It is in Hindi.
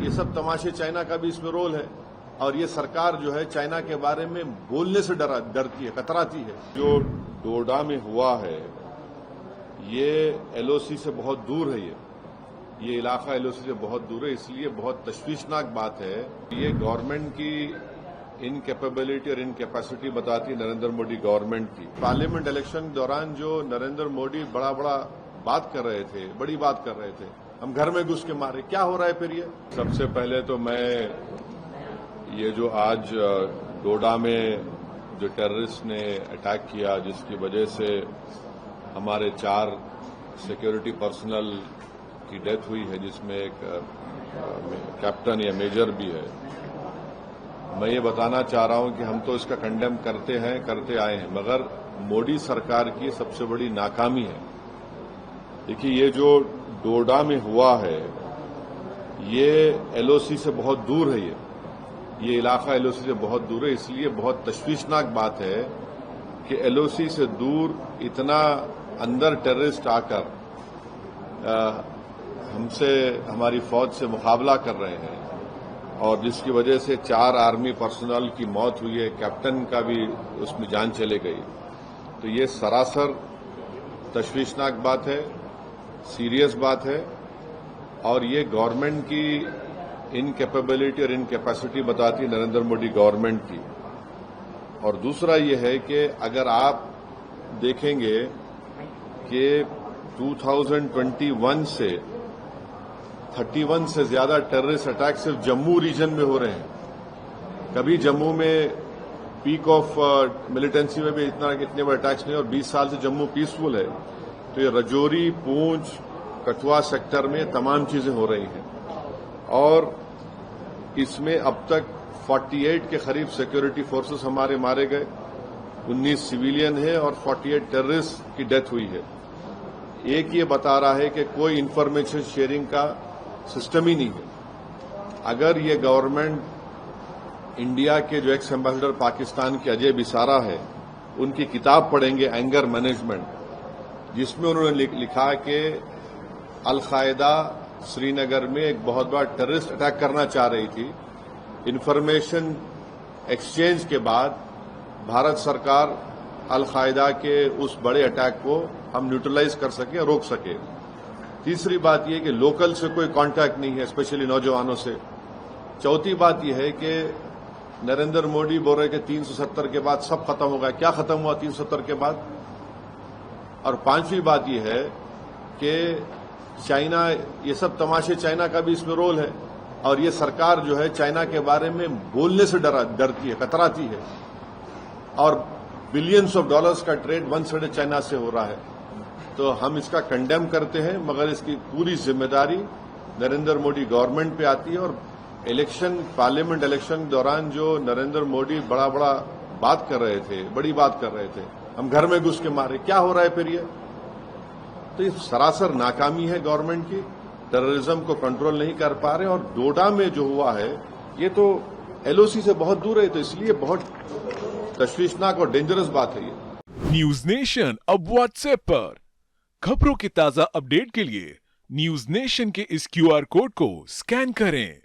ये सब तमाशे चाइना का भी इसमें रोल है और ये सरकार जो है चाइना के बारे में बोलने से डरती है, कतराती है। जो डोडा में हुआ है ये एलओसी से बहुत दूर है। ये इलाका एलओसी से बहुत दूर है, इसलिए बहुत तशवीशनाक बात है। ये गवर्नमेंट की इनकैपेबिलिटी और इनकैपेसिटी बताती है नरेंद्र मोदी गवर्नमेंट की। पार्लियामेंट इलेक्शन के दौरान जो नरेंद्र मोदी बड़ा बात कर रहे थे, बड़ी बात कर रहे थे, हम घर में घुस के मारे, क्या हो रहा है फिर ये? सबसे पहले तो मैं ये जो आज डोडा में जो टेररिस्ट ने अटैक किया, जिसकी वजह से हमारे 4 सिक्योरिटी पर्सनल की डेथ हुई है, जिसमें एक कैप्टन या मेजर भी है, मैं ये बताना चाह रहा हूं कि हम तो इसका कंडेम करते आए हैं, मगर मोदी सरकार की सबसे बड़ी नाकामी है। देखिए, ये जो डोडा में हुआ है ये एलओसी से बहुत दूर है। ये इलाका एलओसी से बहुत दूर है, इसलिए बहुत तशवीशनाक बात है कि एलओसी से दूर इतना अंदर टेररिस्ट आकर हमसे, हमारी फौज से मुकाबला कर रहे हैं और जिसकी वजह से 4 आर्मी पर्सनल की मौत हुई है, कैप्टन का भी उसमें जान चले गई। तो ये सरासर तशवीशनाक बात है, सीरियस बात है और ये गवर्नमेंट की इनकैपेबिलिटी और इनकैपेसिटी बताती है नरेंद्र मोदी गवर्नमेंट की। और दूसरा ये है कि अगर आप देखेंगे कि 2021 से 31 से ज्यादा टेररिस्ट अटैक सिर्फ जम्मू रीजन में हो रहे हैं। कभी जम्मू में पीक ऑफ मिलिटेंसी में भी इतने बड़े अटैक्स नहीं, और 20 साल से जम्मू पीसफुल है। तो ये रजौरी, पूंछ, कठुआ सेक्टर में तमाम चीजें हो रही हैं और इसमें अब तक 48 के करीब सिक्योरिटी फोर्सेस हमारे मारे गए, 19 सिविलियन है और 48 टेररिस्ट की डेथ हुई है। एक ये बता रहा है कि कोई इंफॉर्मेशन शेयरिंग का सिस्टम ही नहीं है। अगर ये गवर्नमेंट इंडिया के जो एक्स एम्बेसडर पाकिस्तान के अजय बिसारा है, उनकी किताब पढ़ेंगे एंगर मैनेजमेंट, जिसमें उन्होंने लिखा कि अल-कायदा श्रीनगर में एक बहुत बड़ा टेररिस्ट अटैक करना चाह रही थी। इंफॉर्मेशन एक्सचेंज के बाद भारत सरकार अल-कायदा के उस बड़े अटैक को हम न्यूट्रलाइज कर सके, रोक सके। तीसरी बात यह कि लोकल से कोई कांटेक्ट नहीं है, स्पेशली नौजवानों से। चौथी बात यह है कि नरेंद्र मोदी बोल रहे कि 370 के बाद सब खत्म होगा। क्या खत्म हुआ 370 के बाद? और पांचवी बात यह है कि चाइना, ये सब तमाशे चाइना का भी इसमें रोल है और ये सरकार जो है चाइना के बारे में बोलने से डरती है, कतराती है और बिलियंस ऑफ डॉलर्स का ट्रेड वन साइड चाइना से हो रहा है। तो हम इसका कंडेम करते हैं, मगर इसकी पूरी जिम्मेदारी नरेंद्र मोदी गवर्नमेंट पे आती है। और पार्लियामेंट इलेक्शन के दौरान जो नरेंद्र मोदी बड़ा बात कर रहे थे, बड़ी बात कर रहे थे, हम घर में घुस के मारे, क्या हो रहा है फिर ये? तो ये सरासर नाकामी है गवर्नमेंट की, टेररिज्म को कंट्रोल नहीं कर पा रहे। और डोडा में जो हुआ है ये तो एलओसी से बहुत दूर है, तो इसलिए बहुत तशवीशनाक और डेंजरस बात है ये। न्यूज नेशन अब व्हाट्सएप पर खबरों के ताजा अपडेट के लिए न्यूज नेशन के इस क्यूआर कोड को स्कैन करें।